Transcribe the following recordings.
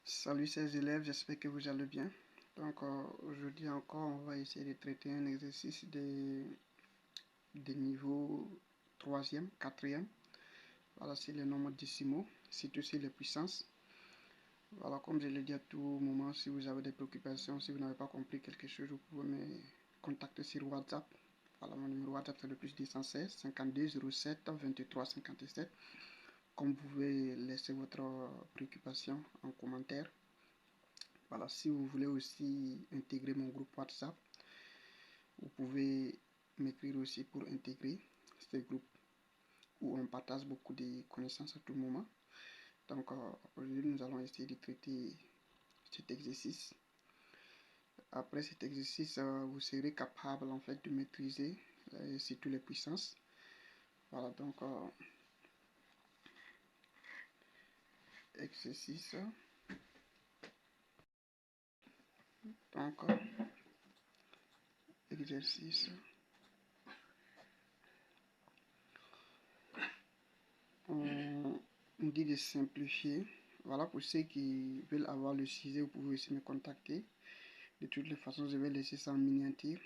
Salut chers élèves, j'espère que vous allez bien. Donc aujourd'hui encore, on va essayer de traiter un exercice des niveaux 3e, 4e. Voilà, c'est les nombres décimaux, c'est aussi les puissances. Voilà, comme je l'ai dit à tout moment, si vous avez des préoccupations, si vous n'avez pas compris quelque chose, vous pouvez me contacter sur WhatsApp. Voilà, mon numéro WhatsApp c'est le plus 216 52 07 23 57. Comme vous pouvez laisser votre préoccupation en commentaire. Voilà, si vous voulez aussi intégrer mon groupe WhatsApp, vous pouvez m'écrire aussi pour intégrer ce groupe où on partage beaucoup de connaissances à tout moment. Donc aujourd'hui, nous allons essayer de traiter cet exercice. Après cet exercice, vous serez capable en fait de maîtriser surtout les puissances. Voilà, donc exercice. Donc exercice. On dit de simplifier. Voilà, pour ceux qui veulent avoir le sujet, vous pouvez aussi me contacter. De toutes les façons, je vais laisser ça en miniature.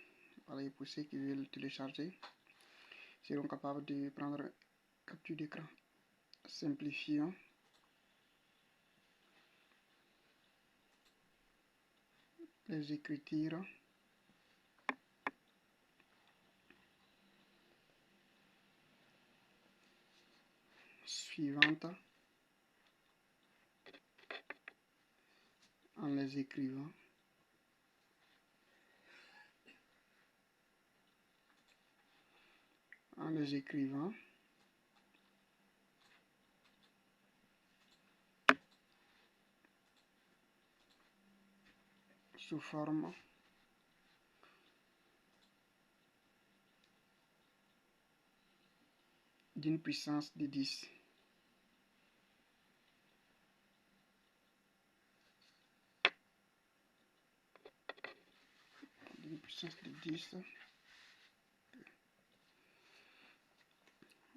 Voilà, et pour ceux qui veulent télécharger, seront capables de prendre capture d'écran. Simplifions. Les écritures. Suivantes. En les écrivant. En les écrivant. Sous forme d'une puissance de 10. D'une puissance de 10.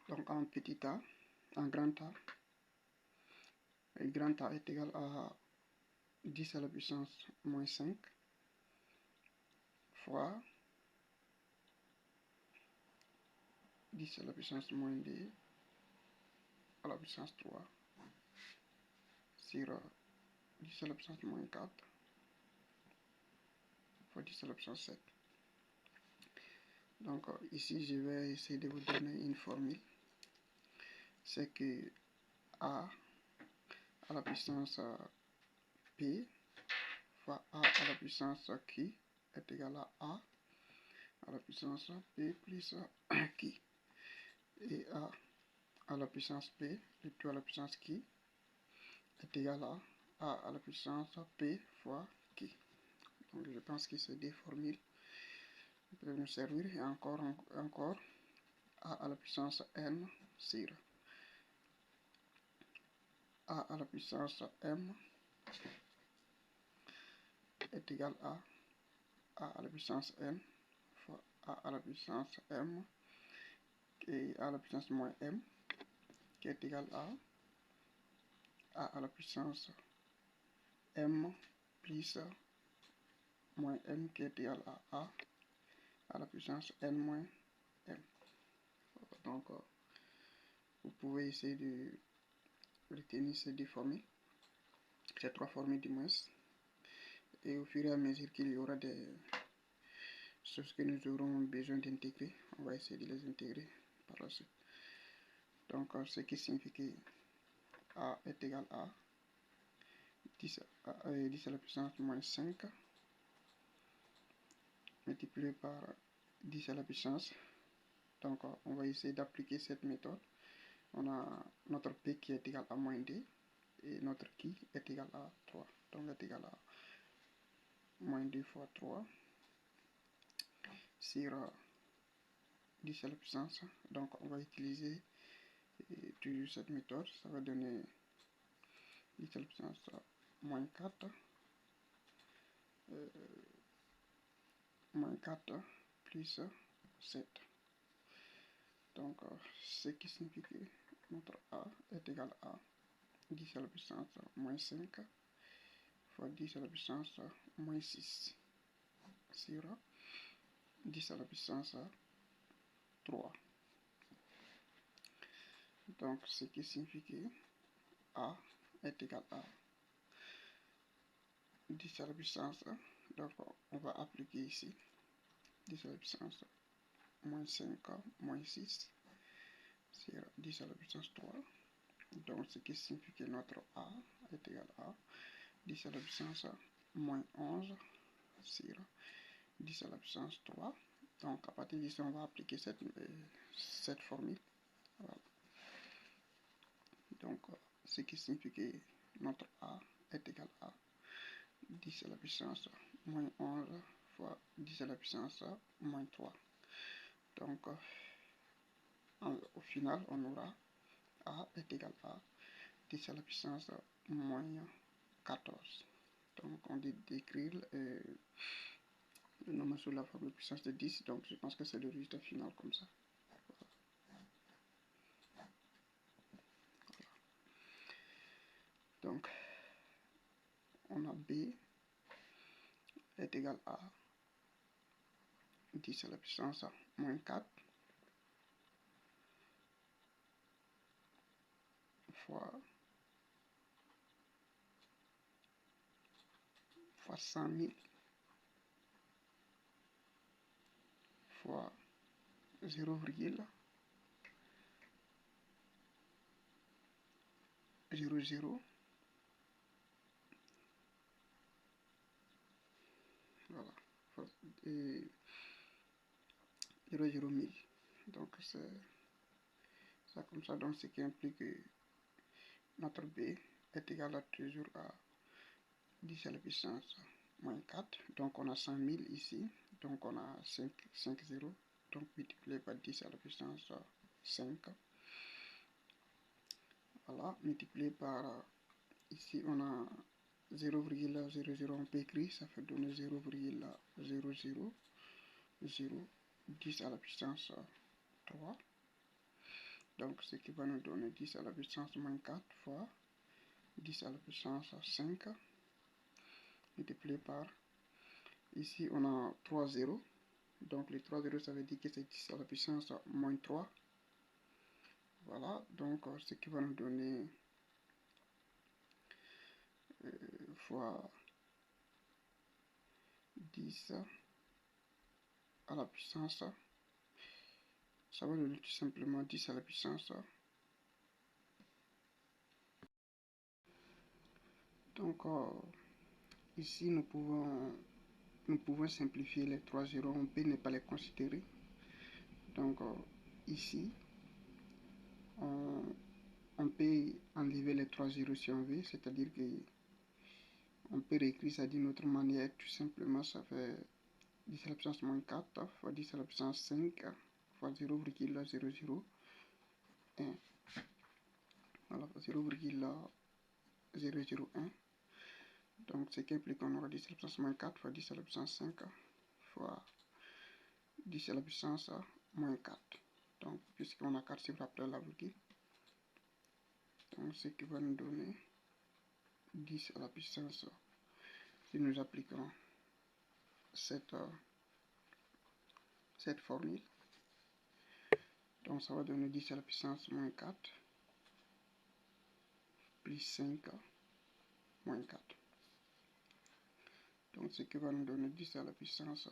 Donc en petit a, en grand A. Et grand A est égal à 10 à la puissance moins 5 fois 10 à la puissance moins 2 à la puissance 3 sur 10 à la puissance moins 4 fois 10 à la puissance 7. Donc ici, je vais essayer de vous donner une formule. C'est que A à la puissance P fois A à la puissance Q est égal à la puissance P plus Q. Et A à la puissance P, le tout à la puissance Q, est égal à A à la puissance P fois Q. Donc je pense que ces deux formules peuvent nous servir. Et encore A à la puissance N sur A à la puissance M est égal à A à la puissance N fois A à la puissance M et A à la puissance moins M qui est égal à A à la puissance M plus moins M qui est égal à A à la puissance N moins M. Donc vous pouvez essayer de retenir ces deux formules, ces trois formules du moins, et au fur et à mesure qu'il y aura des choses que nous aurons besoin d'intégrer, on va essayer de les intégrer par la suite. Donc ce qui signifie que A est égal à 10 à la puissance moins 5 multiplié par 10 à la puissance. Donc on va essayer d'appliquer cette méthode. On a notre P qui est égal à moins 2 et notre Q est égal à 3. Donc est égal à moins 2 fois 3 sur 10 à la puissance. Donc on va utiliser toujours cette méthode. Ça va donner 10 à la puissance moins 4 plus 7. Donc ce qui signifie que notre A est égal à 10 à la puissance moins 5 fois 10 à la puissance moins 6 sur 10 à la puissance 3. Donc, ce qui signifie que A est égal à 10 à la puissance. Donc, on va appliquer ici 10 à la puissance moins 5 moins 6 sur 10 à la puissance 3. Donc, ce qui signifie que notre A est égal à 10 à la puissance moins 11 sur 10 à la puissance 3. Donc, à partir d'ici, on va appliquer cette formule. Voilà. Donc, ce qui signifie que notre A est égal à 10 à la puissance moins 11 fois 10 à la puissance moins 3. Donc, au final, on aura A est égal à 10 à la puissance moins 14. Donc, on dit d'écrire le nombre sous la forme de puissance de 10. Donc, je pense que c'est le résultat final comme ça. Donc, on a B est égal à 10 à la puissance moins 4 fois 100 000 fois 0,0000 voilà, et 0,0000. Donc c'est ça comme ça, donc ce qui implique que notre B est égal à toujours à 10 à la puissance moins 4. Donc on a 100 000 ici, donc on a 5 0, donc multiplié par 10 à la puissance 5. Voilà, multiplié par ici on a 0,00, on peut écrire, ça fait donner 0,00010 à la puissance 3. Donc ce qui va nous donner 10 à la puissance moins 4 fois 10 à la puissance 5 multiplié par, ici on a 3 zéros, donc les 3 zéros ça veut dire que c'est 10 à la puissance moins 3. Voilà, donc ce qui va nous donner fois 10 à la puissance, ça va nous donner tout simplement 10 à la puissance. Donc ici nous pouvons simplifier les 3 zéros, on peut ne pas les considérer. Donc ici on peut enlever les 3 zéros si on veut, c'est-à-dire que on peut réécrire ça d'une autre manière, tout simplement ça fait 10 à la puissance moins 4 fois 10 à la puissance 5 fois 0,001. Voilà, 0,001. Donc ce qui implique qu'on aura 10 à la puissance moins 4 fois 10 à la puissance 5 fois 10 à la puissance moins 4. Donc puisqu'on a 4 chiffres après la virgule, donc ce qui va nous donner 10 à la puissance, si nous appliquons cette formule, donc ça va donner 10 à la puissance moins 4 plus 5 moins 4. Donc ce qui va nous donner 10 à la puissance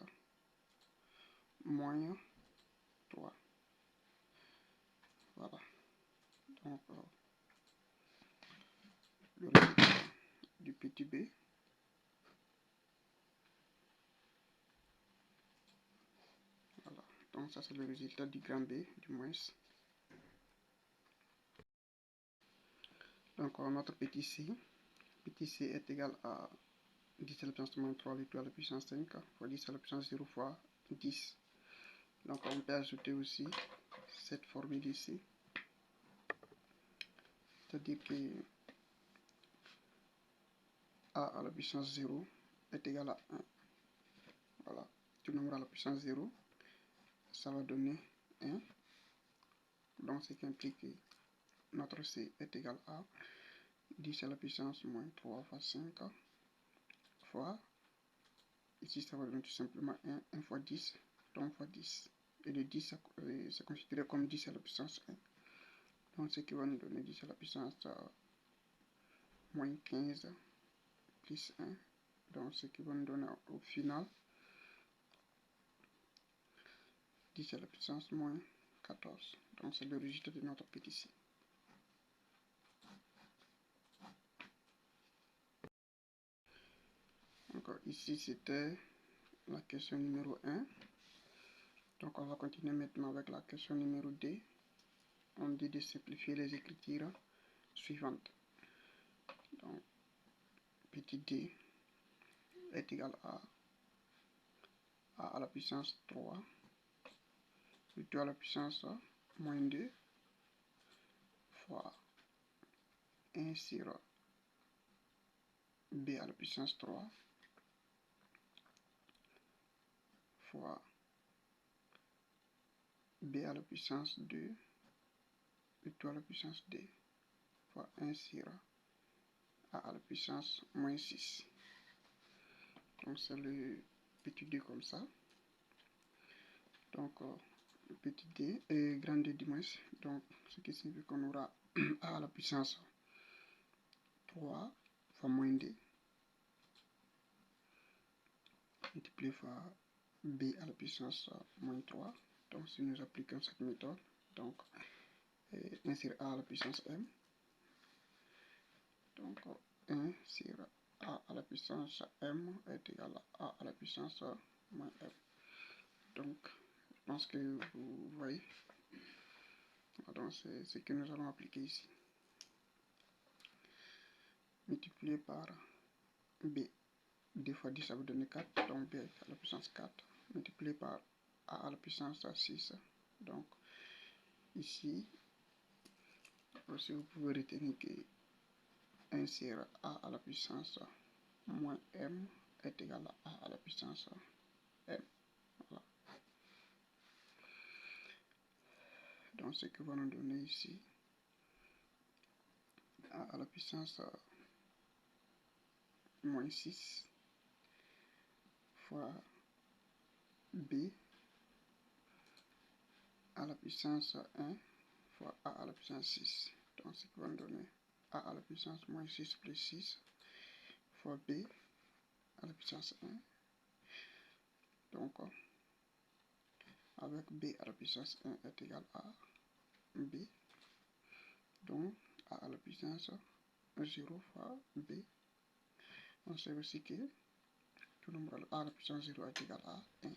moins 3. Voilà. Donc le résultat du petit b. Voilà. Donc ça c'est le résultat du grand B du moins. Donc notre petit c est égal à 10 à la puissance moins 3 à la puissance 5 fois 10 à la puissance 0 fois 10. Donc on peut ajouter aussi cette formule ici. C'est-à-dire que A à la puissance 0 est égal à 1. Voilà. Tout nombre à la puissance 0, ça va donner 1. Donc ce qui implique que notre C est égal à 10 à la puissance moins 3 fois 5 fois, ici ça va donner tout simplement 1 fois 10, donc fois 10. Et le 10, c'est considéré comme 10 à la puissance 1. Donc ce qui va nous donner 10 à la puissance moins 15 plus 1. Donc ce qui va nous donner au final 10 à la puissance moins 14. Donc c'est le résultat de notre petit c. Donc ici c'était la question numéro 1. Donc on va continuer maintenant avec la question numéro 2. On dit de simplifier les écritures suivantes. Donc petit d est égal à a à la puissance 3, le tout à la puissance moins 2 fois 1 sur b à la puissance 3 fois b à la puissance 2, le tout à la puissance 2 fois 1 sur a à la puissance moins 6. Donc c'est le petit d comme ça. Donc le petit d est grand d du moins. Donc ce qui signifie qu'on aura a à la puissance 3 fois moins 2 multiplié par b à la puissance moins 3. Donc si nous appliquons cette méthode, donc 1 sur a à la puissance m, donc 1 sur a à la puissance m est égal à a à la puissance moins m. Donc je pense que vous voyez, donc c'est ce que nous allons appliquer ici. Multiplié par b, 2 fois 10 ça va donner 4, donc b à la puissance 4, multiplié par a à la puissance 6, donc ici aussi vous pouvez retenir que 1 sur a à la puissance moins m est égal à a à la puissance m. Voilà. Donc ce que va nous donner ici a à la puissance moins 6 fois b à la puissance 1 fois a à la puissance 6. Donc ce qui va nous donner a à la puissance moins 6 plus 6 fois b à la puissance 1. Donc avec b à la puissance 1 est égal à b. Donc a à la puissance 0 fois b. On sait aussi que tout nombre a à la puissance 0 est égal à 1.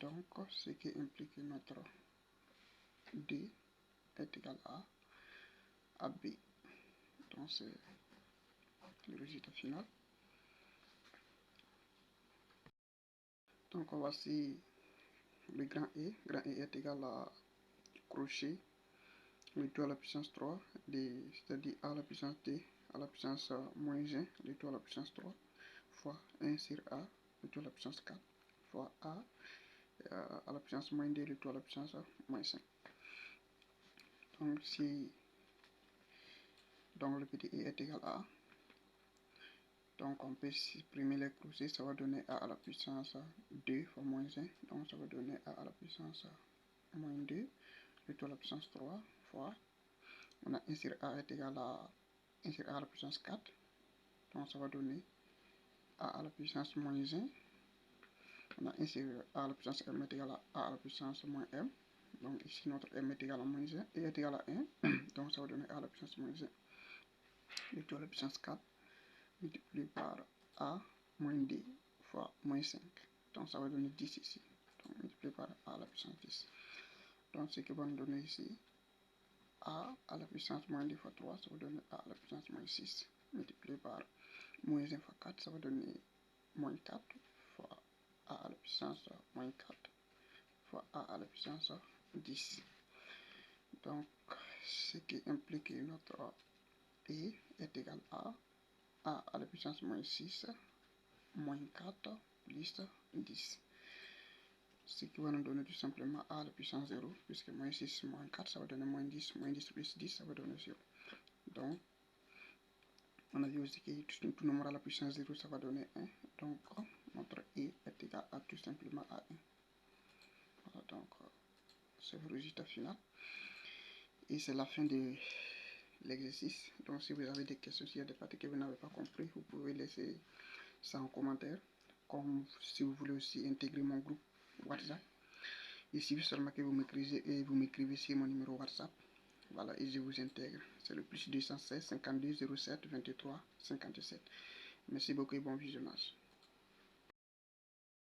Donc ce qui implique que notre d est égal à b. Donc c'est le résultat final. Donc voici le grand E. Grand E est égal à crochet, le tout à la puissance 3, c'est-à-dire a à la puissance d à la puissance moins 1, le tout à la puissance 3, fois 1 sur a, le tout à la puissance 4, fois a à la puissance moins 2, le tout à la puissance moins 5. Donc si le petit e est égal à, donc on peut supprimer les crochets, ça va donner a à la puissance 2 fois moins 1, donc ça va donner a à la puissance moins 2, le tout à la puissance 3, fois, on a 1 sur a est égal à 1 sur a à la puissance 4, donc ça va donner a à la puissance moins 1, on a 1 sur a à la puissance m est égal à a à la puissance moins m, donc ici notre m est égal à moins 1 et est égal à 1, donc ça va donner a à la puissance moins 1, le tout à la puissance 4, multiplié par a moins 2 fois moins 5, donc ça va donner 10 ici, donc multiplié par a à la puissance 10. Donc ce qui va nous donner ici a à la puissance moins 2 fois 3, ça va donner a à la puissance moins 6, multiplié par moins 1 fois 4, ça va donner moins 4 fois a à la puissance moins 4 fois a à la puissance 10. Donc ce qui implique que notre e est égal à la puissance moins 6 moins 4 plus 10. Ce qui va nous donner tout simplement a à la puissance 0, puisque moins 6 moins 4 ça va donner moins 10 plus 10 ça va donner 0. Donc On a vu aussi que tout nombre à la puissance 0, ça va donner 1. Donc, notre E est égal à tout simplement à 1. Voilà, donc, c'est le résultat final. Et c'est la fin de l'exercice. Donc, si vous avez des questions, s'il y a des parties que vous n'avez pas compris, vous pouvez laisser ça en commentaire. Comme si vous voulez aussi intégrer mon groupe WhatsApp. Il suffit seulement que vous m'écrivez sur mon numéro WhatsApp. Voilà, et je vous intègre. C'est le plus 216 52 07 23 57. Merci beaucoup et bon visionnage.